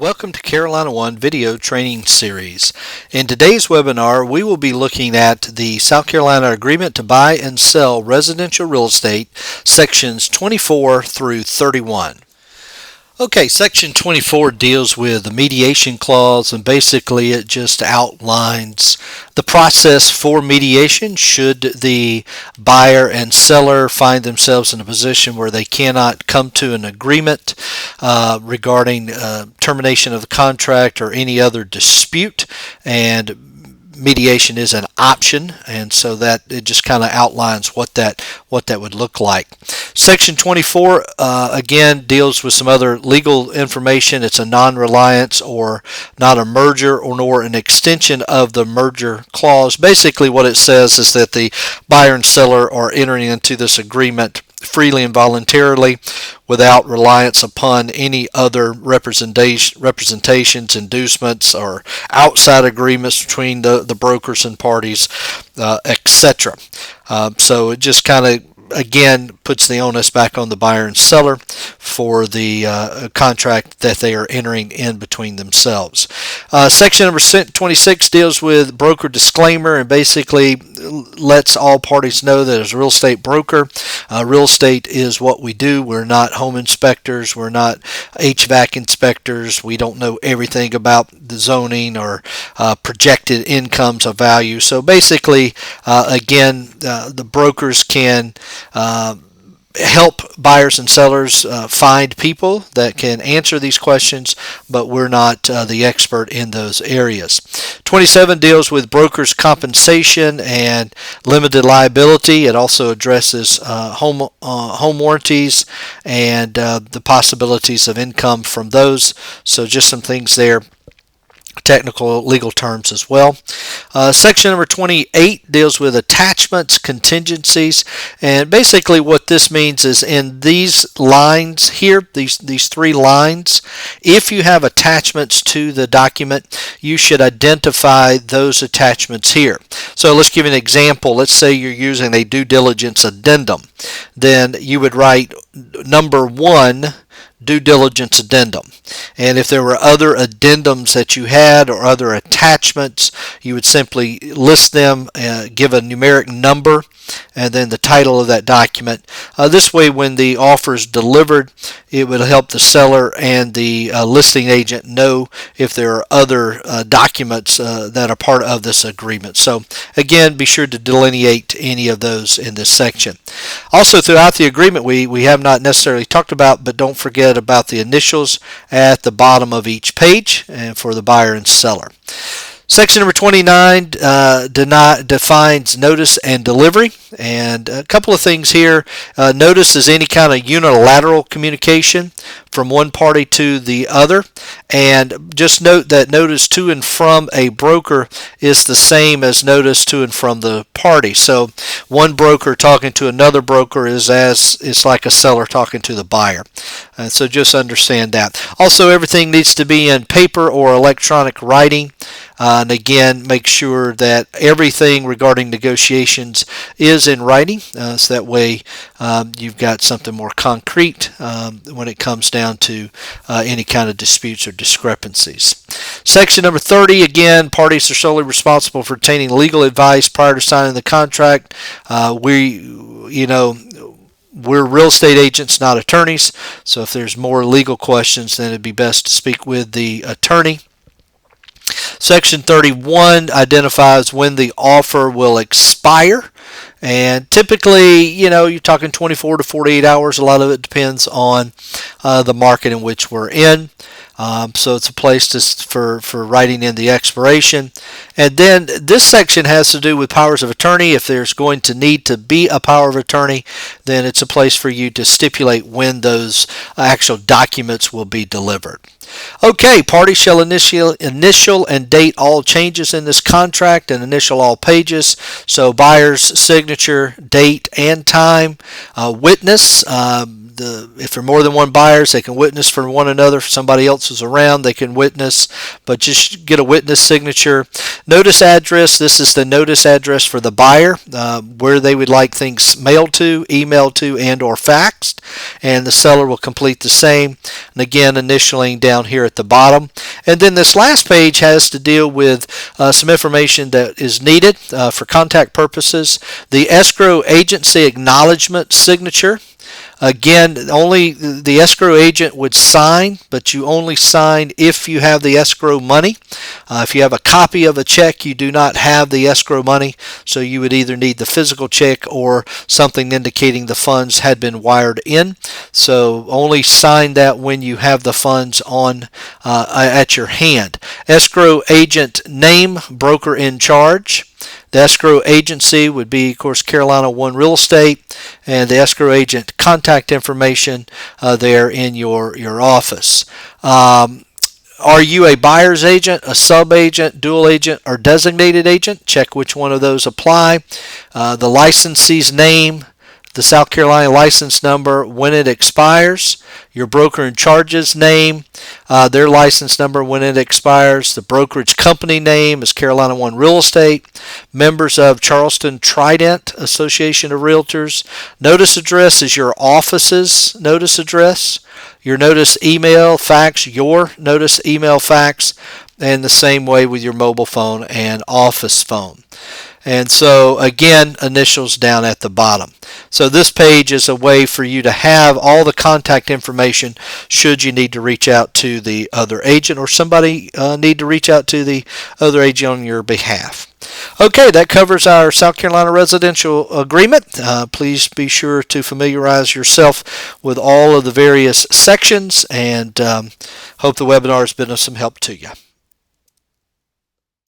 Welcome to Carolina One Video Training Series. In today's webinar, we will be looking at the South Carolina Agreement to Buy and Sell Residential Real Estate, sections 24 through 31. Okay, section 24 deals with the mediation clause, and basically it just outlines the process for mediation should the buyer and seller find themselves in a position where they cannot come to an agreement regarding termination of the contract or any other dispute, and mediation is an option, and so that it just kind of outlines what that would look like. Section 24 again deals with some other legal information. It's a non-reliance or not a merger or nor an extension of the merger clause. Basically what it says is that the buyer and seller are entering into this agreement freely and voluntarily without reliance upon any other representations, inducements, or outside agreements between the brokers and parties, etc. So it just kind of again puts the onus back on the buyer and seller for the contract that they are entering in between themselves. Section number 26 deals with broker disclaimer, and basically lets all parties know that as a real estate broker, real estate is what we do. We're not home inspectors, we're not HVAC inspectors, we don't know everything about the zoning or projected incomes of value. So basically again the brokers can help buyers and sellers find people that can answer these questions, but we're not the expert in those areas. 27 deals with brokers' compensation and limited liability. It also addresses home warranties and the possibilities of income from those. So just some things there. Technical legal terms as well. Section number 28 deals with attachments, contingencies, and basically what this means is in these lines here, these three lines, if you have attachments to the document, you should identify those attachments here. So let's give you an example. Let's say you're using a due diligence addendum. Then you would write number 1, due diligence addendum. And if there were other addendums that you had or other attachments, you would simply list them, give a numeric number, and then the title of that document. This way, when the offer is delivered, it would help the seller and the listing agent know if there are other documents that are part of this agreement. So again, be sure to delineate any of those in this section. Also, throughout the agreement, we have not necessarily talked about, but don't forget about the initials at the bottom of each page and for the buyer and seller. Section number 29 defines notice and delivery, and a couple of things here. Notice is any kind of unilateral communication from one party to the other, and just note that notice to and from a broker is the same as notice to and from the party. So one broker talking to another broker is like a seller talking to the buyer. So just understand that. Also, everything needs to be in paper or electronic writing. And again, make sure that everything regarding negotiations is in writing, so that way you've got something more concrete when it comes down to any kind of disputes or discrepancies. Section number 30, again, parties are solely responsible for obtaining legal advice prior to signing the contract. We're real estate agents, not attorneys, so if there's more legal questions, then it'd be best to speak with the attorney. Section 31 identifies when the offer will expire, and typically, you're talking 24 to 48 hours. A lot of it depends on the market in which we're in. So it's a place for writing in the expiration. And then this section has to do with powers of attorney. If there's going to need to be a power of attorney, then it's a place for you to stipulate when those actual documents will be delivered. Okay, parties shall initial and date all changes in this contract and initial all pages. So buyer's signature, date, and time. Witness. If there are more than one buyers, they can witness for one another. If somebody else is around, they can witness, but just get a witness signature. Notice address, this is the notice address for the buyer, where they would like things mailed to, emailed to, and or faxed, and the seller will complete the same. And again, initialing down here at the bottom. And then this last page has to deal with some information that is needed for contact purposes. The escrow agency acknowledgement signature. Again, only the escrow agent would sign, but you only sign if you have the escrow money. If you have a copy of a check, you do not have the escrow money, so you would either need the physical check or something indicating the funds had been wired in. So only sign that when you have the funds on at your hand. Escrow agent name, broker in charge. The escrow agency would be, of course, Carolina One Real Estate, and the escrow agent contact information there in your office. Are you a buyer's agent, a sub-agent, dual agent, or designated agent? Check which one of those apply. The licensee's name, the South Carolina license number, when it expires, your broker in charge's name, their license number when it expires, the brokerage company name is Carolina One Real Estate, members of Charleston Trident Association of Realtors. Notice address is your office's notice address, your notice email, fax, your notice email, fax, and the same way with your mobile phone and office phone. And so again, initials down at the bottom. So this page is a way for you to have all the contact information should you need to reach out to the other agent, or somebody need to reach out to the other agent on your behalf. Okay, that covers our South Carolina residential agreement. Please be sure to familiarize yourself with all of the various sections, and hope the webinar has been of some help to you.